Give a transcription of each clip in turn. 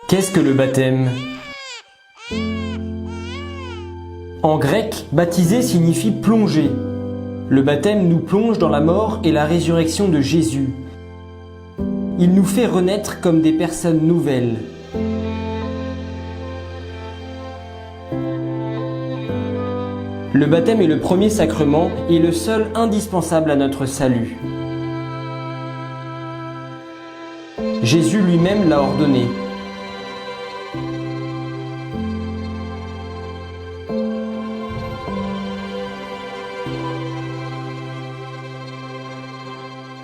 Qu'est-ce que le baptême? En grec, baptiser signifie plonger. Le baptême nous plonge dans la mort et la résurrection de Jésus. Il nous fait renaître comme des personnes nouvelles. Le baptême est le premier sacrement et le seul indispensable à notre salut. Jésus lui-même l'a ordonné.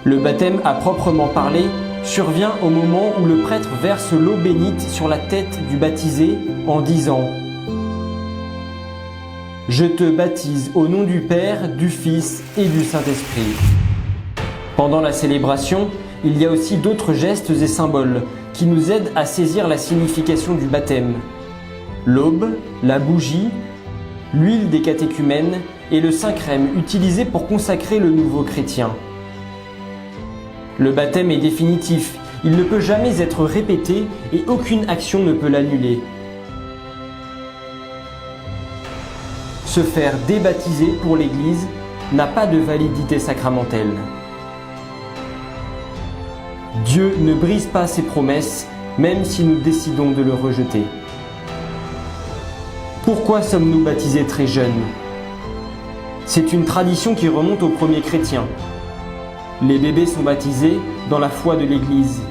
Le baptême à proprement parler survient au moment où le prêtre verse l'eau bénite sur la tête du baptisé en disant « Je te baptise au nom du Père, du Fils et du Saint-Esprit ». Pendant la célébration, il y a aussi d'autres gestes et symboles qui nous aident à saisir la signification du baptême. L'aube, la bougie, l'huile des catéchumènes et le Saint-Crème utilisés pour consacrer le nouveau chrétien. Le baptême est définitif, il ne peut jamais être répété et aucune action ne peut l'annuler. Se faire débaptiser pour l'Église n'a pas de validité sacramentelle. Dieu ne brise pas ses promesses, même si nous décidons de le rejeter. Pourquoi sommes-nous baptisés très jeunes? C'est une tradition qui remonte aux premiers chrétiens. Les bébés sont baptisés dans la foi de l'Église.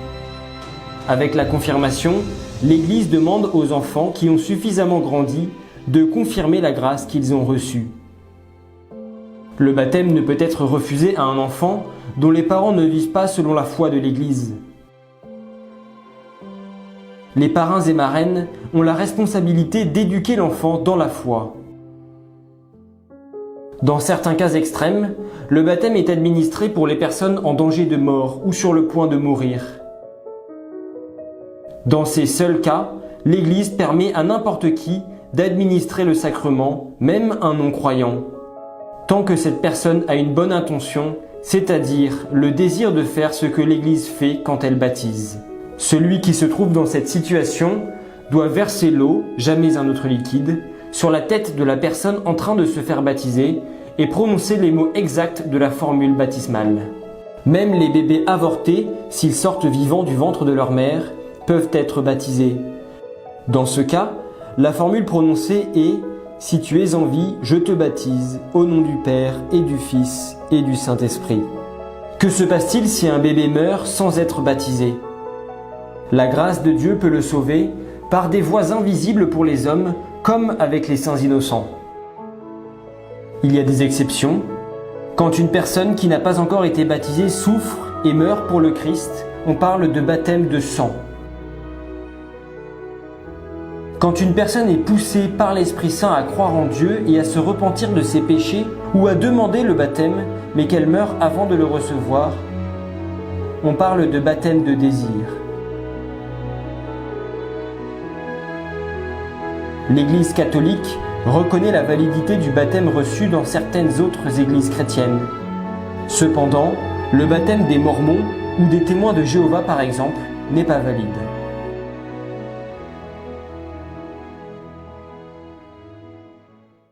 Avec la confirmation, l'Église demande aux enfants qui ont suffisamment grandi de confirmer la grâce qu'ils ont reçue. Le baptême ne peut être refusé à un enfant dont les parents ne vivent pas selon la foi de l'Église. Les parrains et marraines ont la responsabilité d'éduquer l'enfant dans la foi. Dans certains cas extrêmes, le baptême est administré pour les personnes en danger de mort ou sur le point de mourir. Dans ces seuls cas, l'Église permet à n'importe qui d'administrer le sacrement, même un non-croyant, tant que cette personne a une bonne intention, c'est-à-dire le désir de faire ce que l'Église fait quand elle baptise. Celui qui se trouve dans cette situation doit verser l'eau, jamais un autre liquide, sur la tête de la personne en train de se faire baptiser et prononcer les mots exacts de la formule baptismale. Même les bébés avortés, s'ils sortent vivants du ventre de leur mère, peuvent être baptisés. Dans ce cas, la formule prononcée est « Si tu es en vie, je te baptise, au nom du Père et du Fils et du Saint-Esprit ». Que se passe-t-il si un bébé meurt sans être baptisé? La grâce de Dieu peut le sauver par des voies invisibles pour les hommes, comme avec les saints innocents. Il y a des exceptions. Quand une personne qui n'a pas encore été baptisée souffre et meurt pour le Christ, on parle de baptême de sang. Quand une personne est poussée par l'Esprit Saint à croire en Dieu et à se repentir de ses péchés ou à demander le baptême, mais qu'elle meurt avant de le recevoir, on parle de baptême de désir. L'Église catholique reconnaît la validité du baptême reçu dans certaines autres églises chrétiennes. Cependant, le baptême des Mormons ou des témoins de Jéhovah par exemple n'est pas valide.